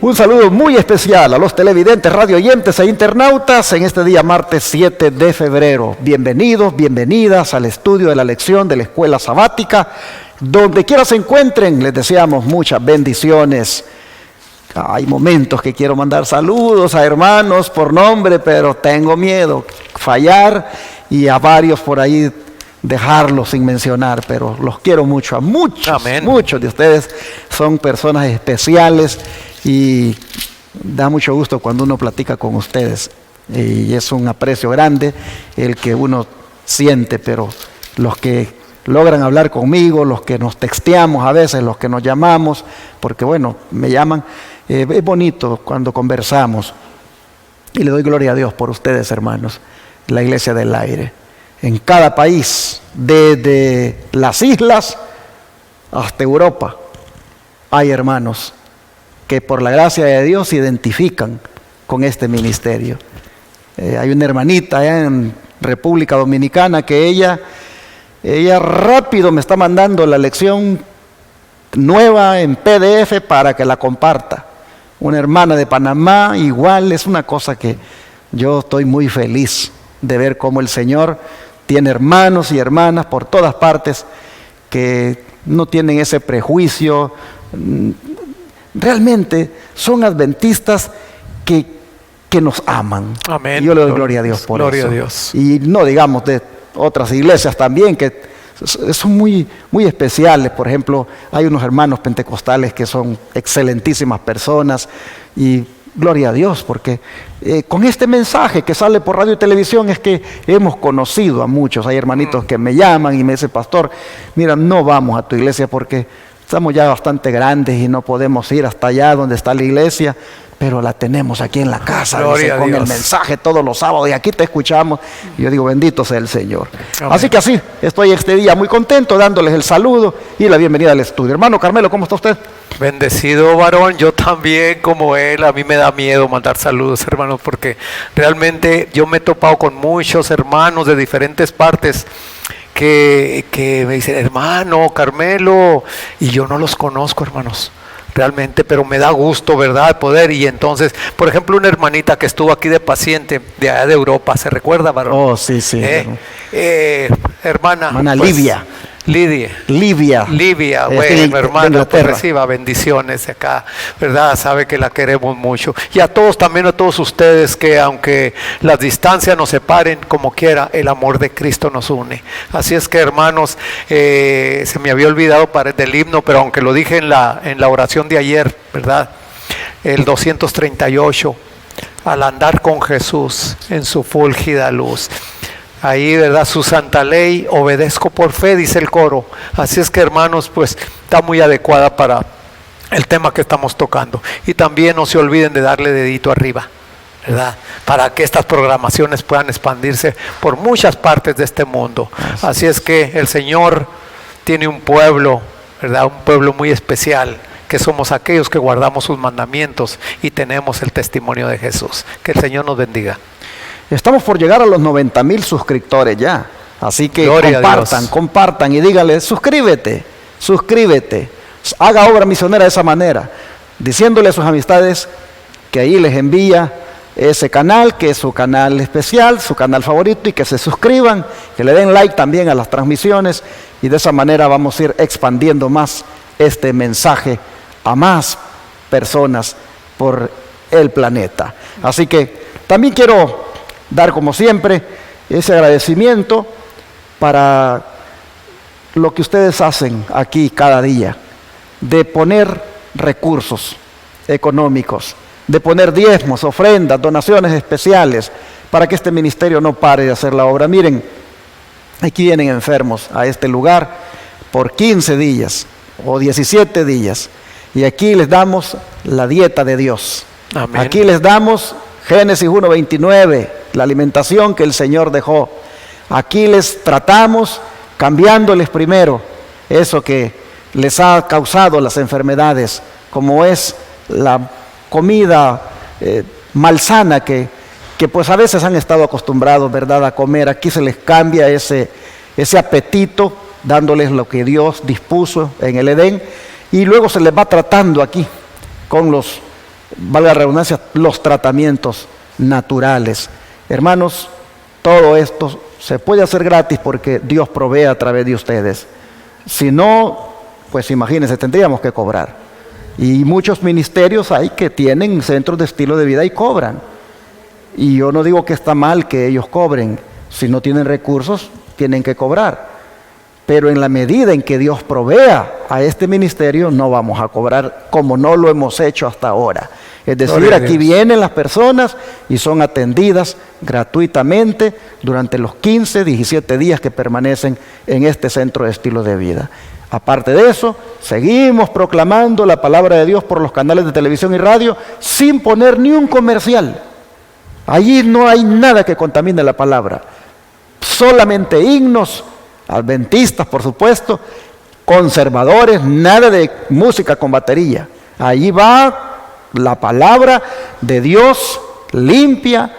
Un saludo muy especial a los televidentes, radioyentes e internautas en este día martes 7 de febrero. Bienvenidos, bienvenidas al estudio de la lección de la Escuela Sabática. Donde quiera se encuentren, les deseamos muchas bendiciones. Hay momentos que quiero mandar saludos a hermanos por nombre, pero tengo miedo fallar y a varios por ahí dejarlos sin mencionar, pero los quiero mucho, a muchos, amén. Muchos de ustedes son personas especiales y da mucho gusto cuando uno platica con ustedes y es un aprecio grande el que uno siente, pero los que logran hablar conmigo, los que nos texteamos a veces, los que nos llamamos, porque bueno, me llaman, es bonito cuando conversamos y le doy gloria a Dios por ustedes, hermanos, la Iglesia del Aire. En cada país, desde las islas hasta Europa, hay hermanos que por la gracia de Dios se identifican con este ministerio. Hay una hermanita allá en República Dominicana que ella rápido me está mandando la lección nueva en PDF para que la comparta. Una hermana de Panamá, igual, es una cosa que yo estoy muy feliz de ver cómo el Señor tiene hermanos y hermanas por todas partes que no tienen ese prejuicio. Realmente son adventistas que nos aman. Amén. Y yo le doy gloria a Dios por eso. Gloria a Dios. Y no digamos de otras iglesias también que son muy, muy especiales. Por ejemplo, hay unos hermanos pentecostales que son excelentísimas personas y gloria a Dios, porque con este mensaje que sale por radio y televisión es que hemos conocido a muchos. Hay hermanitos que me llaman y me dicen, pastor, mira, no vamos a tu iglesia porque estamos ya bastante grandes y no podemos ir hasta allá donde está la iglesia, pero la tenemos aquí en la casa, dice, con el mensaje todos los sábados y aquí te escuchamos. Y yo digo, bendito sea el Señor. Amén. Así que así, estoy este día muy contento dándoles el saludo y la bienvenida al estudio. Hermano Carmelo, ¿cómo está usted? Bendecido varón, yo también como él, a mí me da miedo mandar saludos, hermanos, porque realmente yo me he topado con muchos hermanos de diferentes partes que me dicen, hermano Carmelo, y yo no los conozco, hermanos, realmente, pero me da gusto, ¿verdad?, poder. Y entonces, por ejemplo, una hermanita que estuvo aquí de paciente, de allá de Europa, ¿se recuerda, varón? Oh, sí, sí. Hermana pues, Livia, bueno, hermana, pues reciba bendiciones de acá, ¿verdad? Sabe que la queremos mucho. Y a todos, también a todos ustedes, que aunque las distancias nos separen, como quiera, el amor de Cristo nos une. Así es que, hermanos, se me había olvidado del himno, pero aunque lo dije en la oración de ayer, ¿verdad? El 238, al andar con Jesús en su fúlgida luz. Ahí, ¿verdad? Su santa ley obedezco por fe, dice el coro. Así es que, hermanos, pues está muy adecuada para el tema que estamos tocando. Y también no se olviden de darle dedito arriba, ¿verdad? Para que estas programaciones puedan expandirse por muchas partes de este mundo. Así es que el Señor tiene un pueblo, ¿verdad? Un pueblo muy especial, que somos aquellos que guardamos sus mandamientos y tenemos el testimonio de Jesús. Que el Señor nos bendiga. Estamos por llegar a los 90,000 suscriptores ya, así que compartan y dígale, suscríbete, haga obra misionera de esa manera, diciéndole a sus amistades que ahí les envía ese canal, que es su canal especial, su canal favorito, y que se suscriban, que le den like también a las transmisiones, y de esa manera vamos a ir expandiendo más este mensaje a más personas por el planeta. Así que también quiero dar, como siempre, ese agradecimiento para lo que ustedes hacen aquí cada día, de poner recursos económicos, de poner diezmos, ofrendas, donaciones especiales, para que este ministerio no pare de hacer la obra. Miren, aquí vienen enfermos a este lugar por 15 días o 17 días, y aquí les damos la dieta de Dios. Amén. Aquí les damos Génesis 1:29, la alimentación que el Señor dejó. Aquí les tratamos cambiándoles primero eso que les ha causado las enfermedades, como es la comida malsana que pues a veces han estado acostumbrados, ¿verdad?, a comer. Aquí se les cambia ese apetito, dándoles lo que Dios dispuso en el Edén, y luego se les va tratando aquí con los valga la redundancia, los tratamientos naturales. Hermanos, todo esto se puede hacer gratis porque Dios provee a través de ustedes. Si no, pues imagínense, tendríamos que cobrar. Y muchos ministerios hay que tienen centros de estilo de vida y cobran. Y yo no digo que está mal que ellos cobren. Si no tienen recursos, tienen que cobrar. Pero en la medida en que Dios provea a este ministerio, no vamos a cobrar como no lo hemos hecho hasta ahora. Es decir, aquí vienen las personas y son atendidas gratuitamente durante los 15, 17 días que permanecen en este centro de estilo de vida. Aparte de eso, seguimos proclamando la palabra de Dios por los canales de televisión y radio sin poner ni un comercial. Allí no hay nada que contamine la palabra. Solamente himnos, adventistas por supuesto, conservadores, nada de música con batería. Allí va la palabra de Dios limpia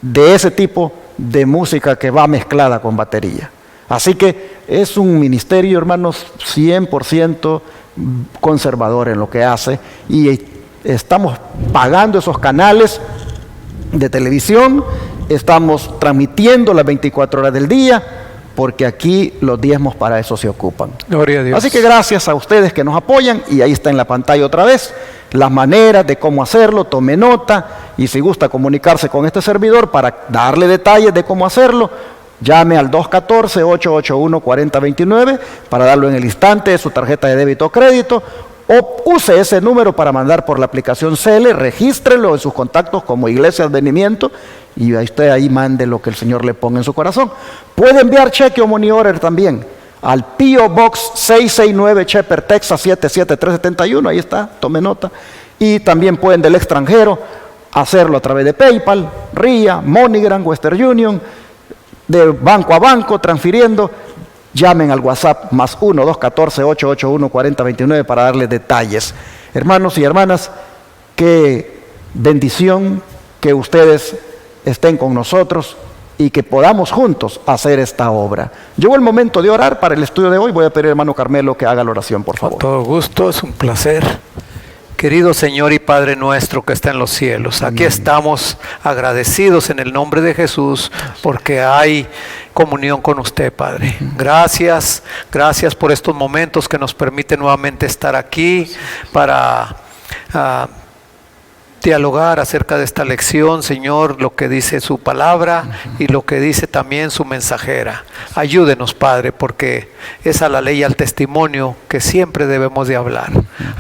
de ese tipo de música que va mezclada con batería. Así que es un ministerio, hermanos, 100% conservador en lo que hace, y estamos pagando esos canales de televisión, estamos transmitiendo las 24 horas del día, porque aquí los diezmos para eso se ocupan. Gloria a Dios. Así que gracias a ustedes que nos apoyan, y ahí está en la pantalla otra vez las maneras de cómo hacerlo. Tome nota, y si gusta comunicarse con este servidor para darle detalles de cómo hacerlo, llame al 214-881-4029 para darlo en el instante de su tarjeta de débito o crédito, o use ese número para mandar por la aplicación CELE, regístrelo en sus contactos como Iglesia Advenimiento, y usted ahí mande lo que el Señor le ponga en su corazón. Puede enviar cheque o money order también al P.O. Box 669, Shepherd, Texas 77371, ahí está, tome nota. Y también pueden del extranjero hacerlo a través de PayPal, RIA, MoneyGram, Western Union, de banco a banco, transfiriendo. Llamen al WhatsApp más 1-214-881-4029 para darles detalles. Hermanos y hermanas, qué bendición que ustedes estén con nosotros y que podamos juntos hacer esta obra. Llegó el momento de orar para el estudio de hoy. Voy a pedir al hermano Carmelo que haga la oración, por favor. Con todo gusto, es un placer. Querido Señor y Padre nuestro que está en los cielos, aquí estamos agradecidos en el nombre de Jesús porque hay comunión con usted, Padre. Gracias, gracias por estos momentos que nos permiten nuevamente estar aquí para dialogar acerca de esta lección, Señor, lo que dice su palabra y lo que dice también su mensajera. Ayúdenos, Padre, porque es a la ley y al testimonio que siempre debemos de hablar.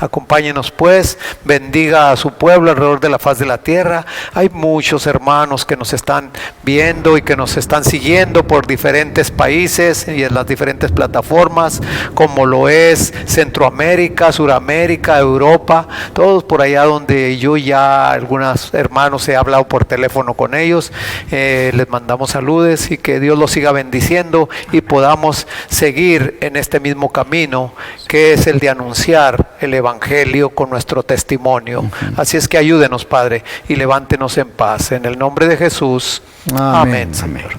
Acompáñenos pues, bendiga a su pueblo alrededor de la faz de la tierra. Hay muchos hermanos que nos están viendo y que nos están siguiendo por diferentes países y en las diferentes plataformas, como lo es Centroamérica, Suramérica, Europa, todos por allá donde yo ya algunos hermanos he hablado por teléfono con ellos. Les mandamos saludos y que Dios los siga bendiciendo y podamos seguir en este mismo camino que es el de anunciar el evangelio con nuestro testimonio. Así es que ayúdenos, Padre, y levántenos en paz en el nombre de Jesús. Amén, Señor.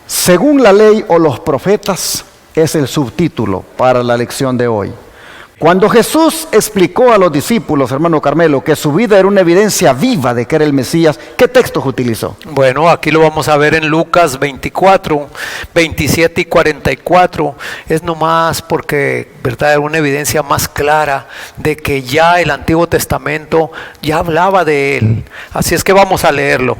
Según la ley o los profetas es el subtítulo para la lección de hoy. Cuando Jesús explicó a los discípulos, hermano Carmelo, que su vida era una evidencia viva de que era el Mesías, ¿qué textos utilizó? Bueno, aquí lo vamos a ver en Lucas 24, 27 y 44. Es nomás porque, ¿verdad?, era una evidencia más clara de que ya el Antiguo Testamento ya hablaba de él. Así es que vamos a leerlo.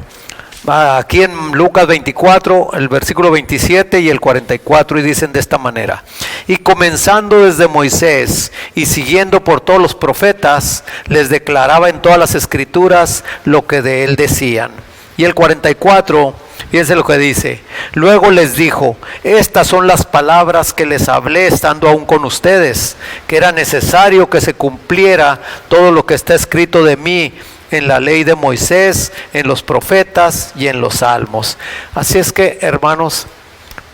Aquí en Lucas 24, el versículo 27 y el 44, y dicen de esta manera: y comenzando desde Moisés y siguiendo por todos los profetas, les declaraba en todas las escrituras lo que de él decían. Y el 44, fíjense lo que dice: luego les dijo, estas son las palabras que les hablé estando aún con ustedes, que era necesario que se cumpliera todo lo que está escrito de mí en la ley de Moisés, en los profetas y en los salmos. Así es que, hermanos,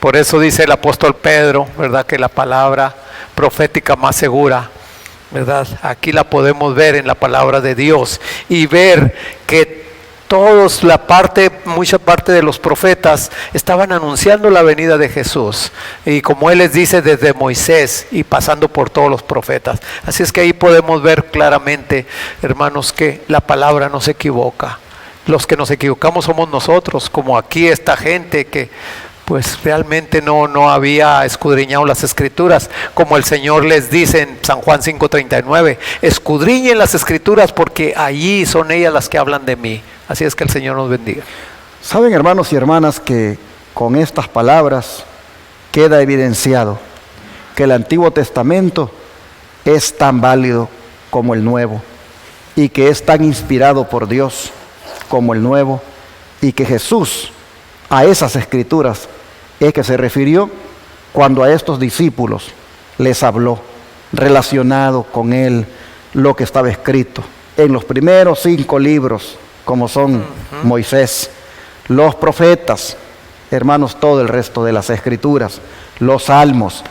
por eso dice el apóstol Pedro, ¿verdad?, que la palabra profética más segura, ¿verdad?, aquí la podemos ver en la palabra de Dios y ver que Todos, mucha parte de los profetas estaban anunciando la venida de Jesús. Y como Él les dice, desde Moisés y pasando por todos los profetas. Así es que ahí podemos ver claramente, hermanos, que la palabra no se equivoca. Los que nos equivocamos somos nosotros, como aquí esta gente que pues realmente no había escudriñado las Escrituras, como el Señor les dice en San Juan 5:39, escudriñen las Escrituras porque allí son ellas las que hablan de mí. Así es que el Señor nos bendiga. Saben, hermanos y hermanas, que con estas palabras queda evidenciado que el Antiguo Testamento es tan válido como el Nuevo, y que es tan inspirado por Dios como el Nuevo, y que Jesús a esas Escrituras es que se refirió cuando a estos discípulos les habló, relacionado con Él lo que estaba escrito en los primeros 5 libros, como son Moisés, los profetas, hermanos, todo el resto de las Escrituras, los salmos.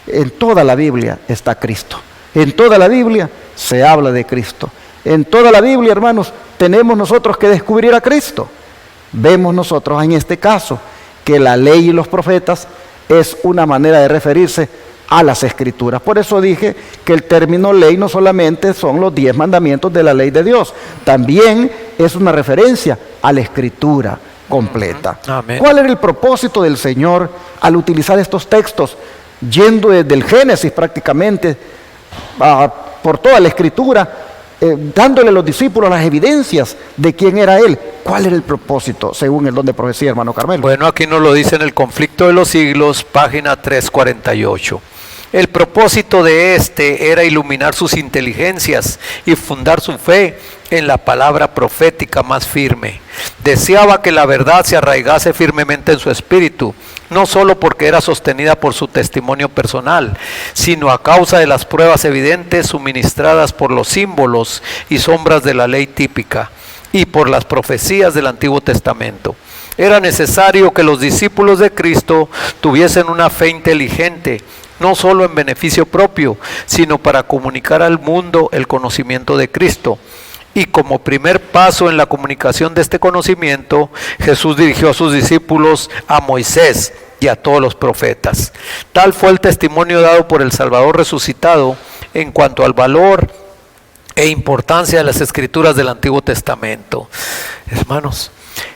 En toda la Biblia está Cristo. En toda la Biblia se habla de Cristo. En toda la Biblia, hermanos, tenemos nosotros que descubrir a Cristo. Vemos nosotros en este caso que la ley y los profetas es una manera de referirse a las Escrituras. Por eso dije que el término ley no solamente son los 10 mandamientos de la ley de Dios, también es una referencia a la Escritura completa. Amén. ¿Cuál era el propósito del Señor al utilizar estos textos, yendo desde el Génesis prácticamente por toda la Escritura, dándole a los discípulos las evidencias de quién era Él? ¿Cuál era el propósito según el don de profecía, hermano Carmelo? Bueno, aquí nos lo dice en el Conflicto de los Siglos, página 348. El propósito de este era iluminar sus inteligencias y fundar su fe en la palabra profética más firme. Deseaba que la verdad se arraigase firmemente en su espíritu, no solo porque era sostenida por su testimonio personal, sino a causa de las pruebas evidentes suministradas por los símbolos y sombras de la ley típica y por las profecías del Antiguo Testamento. Era necesario que los discípulos de Cristo tuviesen una fe inteligente, no solo en beneficio propio, sino para comunicar al mundo el conocimiento de Cristo. Y como primer paso en la comunicación de este conocimiento, Jesús dirigió a sus discípulos a Moisés y a todos los profetas. Tal fue el testimonio dado por el Salvador resucitado en cuanto al valor e importancia de las Escrituras del Antiguo Testamento. Hermanos,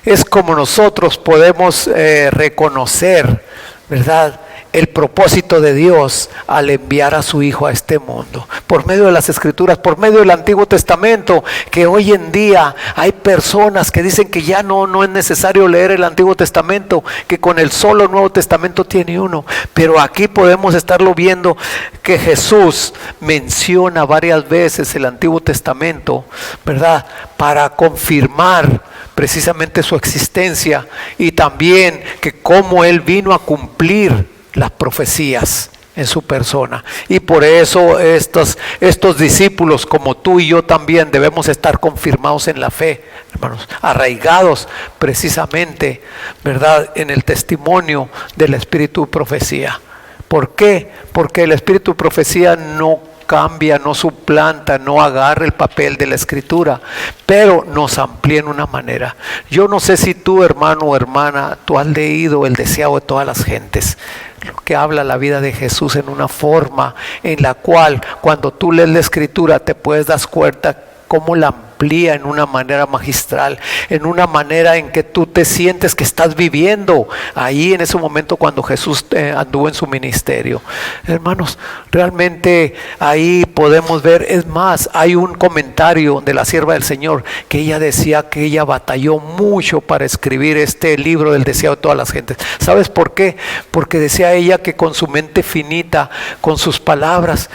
es como nosotros podemos reconocer, ¿verdad?, el propósito de Dios al enviar a su Hijo a este mundo, por medio de las Escrituras, por medio del Antiguo Testamento, que hoy en día hay personas que dicen que ya no es necesario leer el Antiguo Testamento, que con el solo Nuevo Testamento tiene uno. Pero aquí podemos estarlo viendo, que Jesús menciona varias veces el Antiguo Testamento, ¿verdad?, para confirmar precisamente su existencia, y también que cómo Él vino a cumplir las profecías en su persona. Y por eso estos discípulos, como tú y yo también, debemos estar confirmados en la fe, hermanos, arraigados precisamente, ¿verdad?, en el testimonio del Espíritu de profecía. ¿Por qué? Porque el Espíritu de profecía no cambia, no suplanta, no agarra el papel de la Escritura, pero nos amplía en una manera. Yo no sé si tú, hermano o hermana, tú has leído El deseado de todas las gentes, lo que habla la vida de Jesús en una forma en la cual cuando tú lees la Escritura te puedes dar cuenta cómo la amplía en una manera magistral, en una manera en que tú te sientes que estás viviendo ahí en ese momento cuando Jesús anduvo en su ministerio. Hermanos, realmente ahí podemos ver, es más, hay un comentario de la sierva del Señor que ella decía que ella batalló mucho para escribir este libro del deseado de todas las gentes. ¿Sabes por qué? Porque decía ella que con su mente finita, con sus palabras,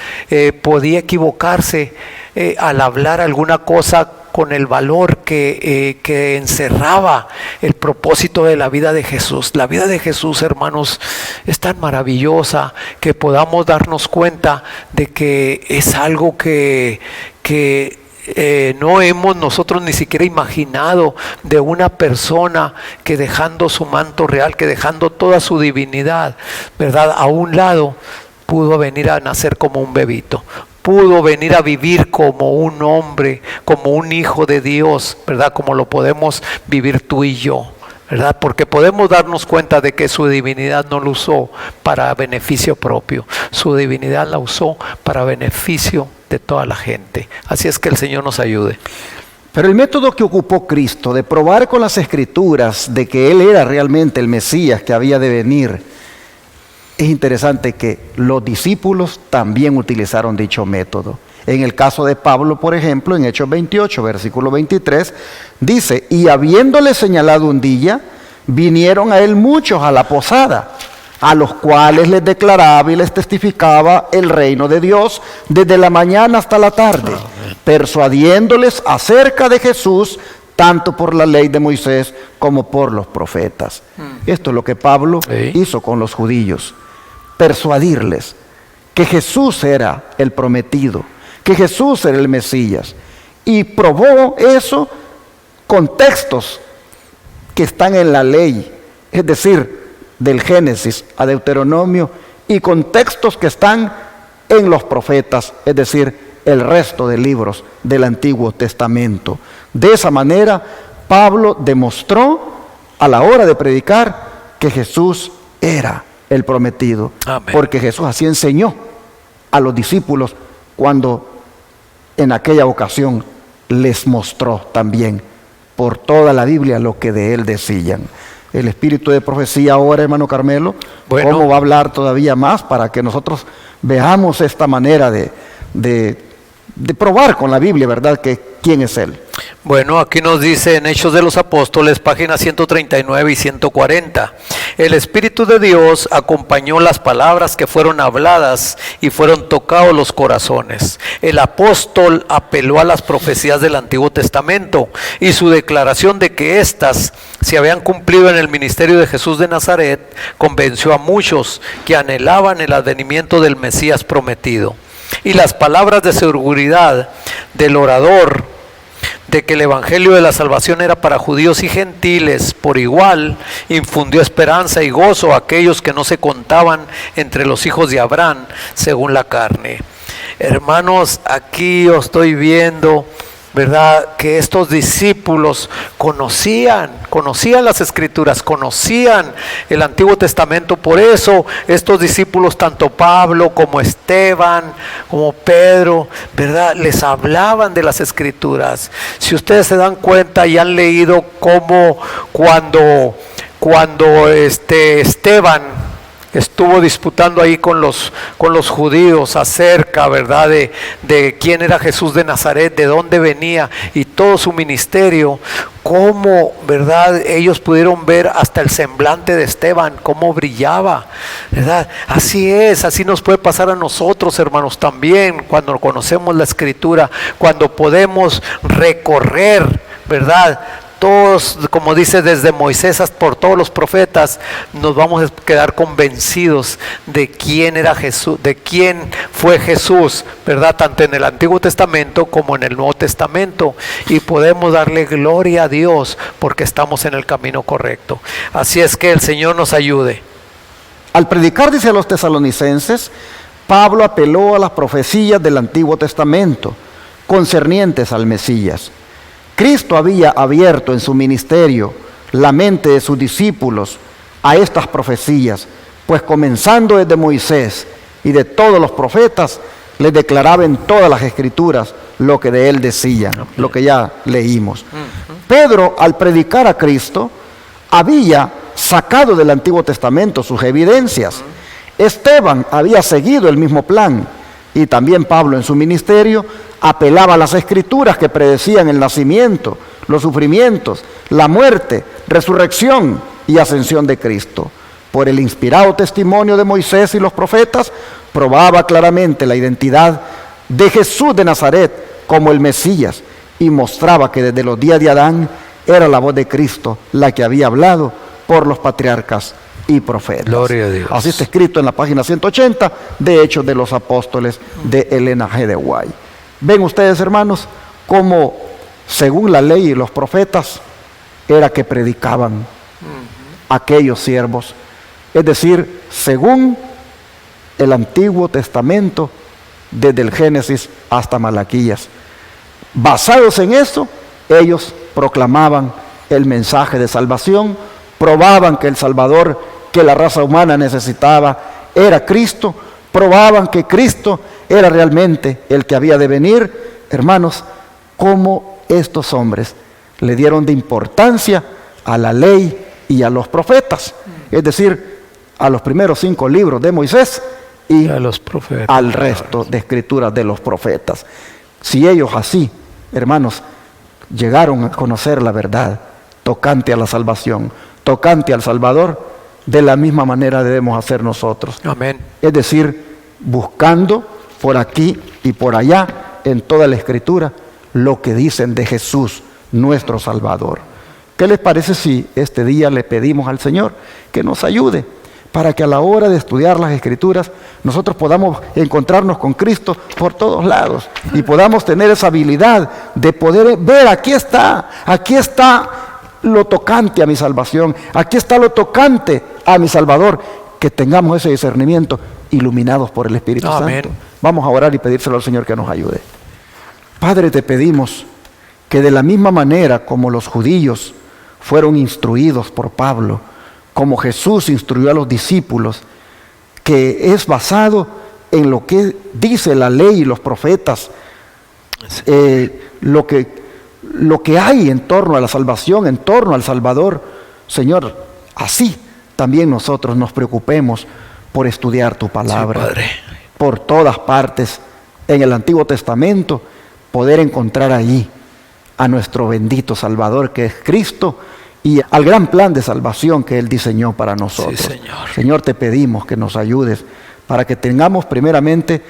podía equivocarse al hablar alguna cosa con el valor que encerraba el propósito de la vida de Jesús. La vida de Jesús, hermanos, es tan maravillosa que podamos darnos cuenta de que es algo que no hemos nosotros ni siquiera imaginado, de una persona que dejando su manto real, que dejando toda su divinidad, ¿verdad?, a un lado, pudo venir a nacer como un bebito. pudo venir a vivir como un hombre, como un hijo de Dios, ¿verdad? Como lo podemos vivir tú y yo, ¿verdad? Porque podemos darnos cuenta de que su divinidad no lo usó para beneficio propio, su divinidad la usó para beneficio de toda la gente. Así es que el Señor nos ayude. Pero el método que ocupó Cristo de probar con las Escrituras de que Él era realmente el Mesías que había de venir, es interesante que los discípulos también utilizaron dicho método. En el caso de Pablo, por ejemplo, en Hechos 28, versículo 23, dice: y habiéndole señalado un día, vinieron a él muchos a la posada, a los cuales les declaraba y les testificaba el reino de Dios desde la mañana hasta la tarde, persuadiéndoles acerca de Jesús, tanto por la ley de Moisés como por los profetas. Esto es lo que Pablo hizo con los judíos. Persuadirles que Jesús era el prometido, que Jesús era el Mesías. Y probó eso con textos que están en la ley, es decir, del Génesis a Deuteronomio, y con textos que están en los profetas, es decir, el resto de libros del Antiguo Testamento. De esa manera, Pablo demostró a la hora de predicar que Jesús era el prometido. Amén. Porque Jesús así enseñó a los discípulos cuando en aquella ocasión les mostró también por toda la Biblia lo que de él decían. El espíritu de profecía ahora, hermano Carmelo, ¿cómo va a hablar todavía más para que nosotros veamos esta manera de probar con la Biblia, ¿verdad? Que quién es Él. Bueno, aquí nos dice en Hechos de los Apóstoles, páginas 139 y 140. El Espíritu de Dios acompañó las palabras que fueron habladas y fueron tocados los corazones. El apóstol apeló a las profecías del Antiguo Testamento y su declaración de que éstas se habían cumplido en el ministerio de Jesús de Nazaret convenció a muchos que anhelaban el advenimiento del Mesías prometido. Y las palabras de seguridad del orador de que el evangelio de la salvación era para judíos y gentiles por igual, infundió esperanza y gozo a aquellos que no se contaban entre los hijos de Abraham según la carne. Hermanos, aquí yo estoy viendo, ¿verdad?, que estos discípulos conocían las Escrituras, conocían el Antiguo Testamento. Por eso estos discípulos, tanto Pablo como Esteban, como Pedro, ¿verdad?, les hablaban de las Escrituras. Si ustedes se dan cuenta y han leído cómo cuando Esteban estuvo disputando ahí con los judíos acerca, ¿verdad?, de quién era Jesús de Nazaret, de dónde venía y todo su ministerio, cómo, ¿verdad?, ellos pudieron ver hasta el semblante de Esteban, cómo brillaba, ¿verdad? Así es, así nos puede pasar a nosotros, hermanos, también cuando conocemos la Escritura, cuando podemos recorrer, ¿verdad?, todos, como dice, desde Moisés hasta por todos los profetas, nos vamos a quedar convencidos de quién era Jesús, de quién fue Jesús, ¿verdad?, tanto en el Antiguo Testamento como en el Nuevo Testamento, y podemos darle gloria a Dios porque estamos en el camino correcto. Así es que el Señor nos ayude. Al predicar, dice a los tesalonicenses, Pablo apeló a las profecías del Antiguo Testamento concernientes al Mesías. Cristo había abierto en su ministerio la mente de sus discípulos a estas profecías, pues comenzando desde Moisés y de todos los profetas, les declaraba en todas las Escrituras lo que de él decían, lo que ya leímos. Pedro, al predicar a Cristo, había sacado del Antiguo Testamento sus evidencias. Esteban había seguido el mismo plan, y también Pablo en su ministerio apelaba a las Escrituras que predecían el nacimiento, los sufrimientos, la muerte, resurrección y ascensión de Cristo. Por el inspirado testimonio de Moisés y los profetas, probaba claramente la identidad de Jesús de Nazaret como el Mesías y mostraba que desde los días de Adán era la voz de Cristo la que había hablado por los patriarcas y profetas. Gloria a Dios. Así está escrito en la página 180 de Hechos de los Apóstoles de Elena G. de White. Ven ustedes, hermanos, cómo según la ley y los profetas era que predicaban aquellos siervos. Es decir, según el Antiguo Testamento desde el Génesis hasta Malaquías. Basados en eso, ellos proclamaban el mensaje de salvación, probaban que el Salvador que la raza humana necesitaba era Cristo, probaban que Cristo era realmente el que había de venir. Hermanos, cómo estos hombres le dieron de importancia a la ley y a los profetas, es decir, a los primeros 5 libros de Moisés y a los profetas, al resto de escrituras de los profetas. Si ellos así, hermanos, llegaron a conocer la verdad tocante a la salvación, tocante al Salvador, de la misma manera debemos hacer nosotros. Amén. Es decir, buscando por aquí y por allá en toda la escritura lo que dicen de Jesús, nuestro Salvador. ¿Qué les parece si este día le pedimos al Señor que nos ayude para que a la hora de estudiar las escrituras nosotros podamos encontrarnos con Cristo por todos lados y podamos tener esa habilidad de poder ver, aquí está lo tocante a mi salvación, aquí está lo tocante a mi Salvador, que tengamos ese discernimiento iluminados por el Espíritu Amén. Santo? Vamos a orar y pedírselo al Señor que nos ayude. Padre, te pedimos que de la misma manera como los judíos fueron instruidos por Pablo, como Jesús instruyó a los discípulos, que es basado en lo que dice la ley y los profetas, lo que hay en torno a la salvación, en torno al Salvador. Señor, así también nosotros nos preocupemos por estudiar tu palabra. Sí, Padre. Por todas partes, en el Antiguo Testamento, poder encontrar allí a nuestro bendito Salvador, que es Cristo, y al gran plan de salvación que Él diseñó para nosotros. Sí, Señor. Señor, te pedimos que nos ayudes para que tengamos primeramente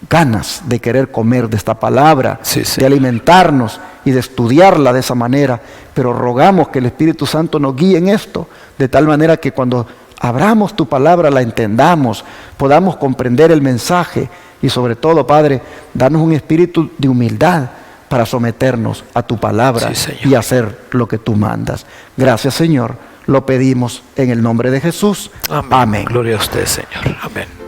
ganas de querer comer de esta palabra, Sí, de alimentarnos y de estudiarla de esa manera, pero rogamos que el Espíritu Santo nos guíe en esto, de tal manera que cuando abramos tu palabra la entendamos, podamos comprender el mensaje y sobre todo, Padre, danos un espíritu de humildad para someternos a tu palabra, Sí, Señor. y hacer lo que tú mandas. Gracias, Señor, lo pedimos en el nombre de Jesús. Amén. Amén. Gloria a usted, Señor. Amén.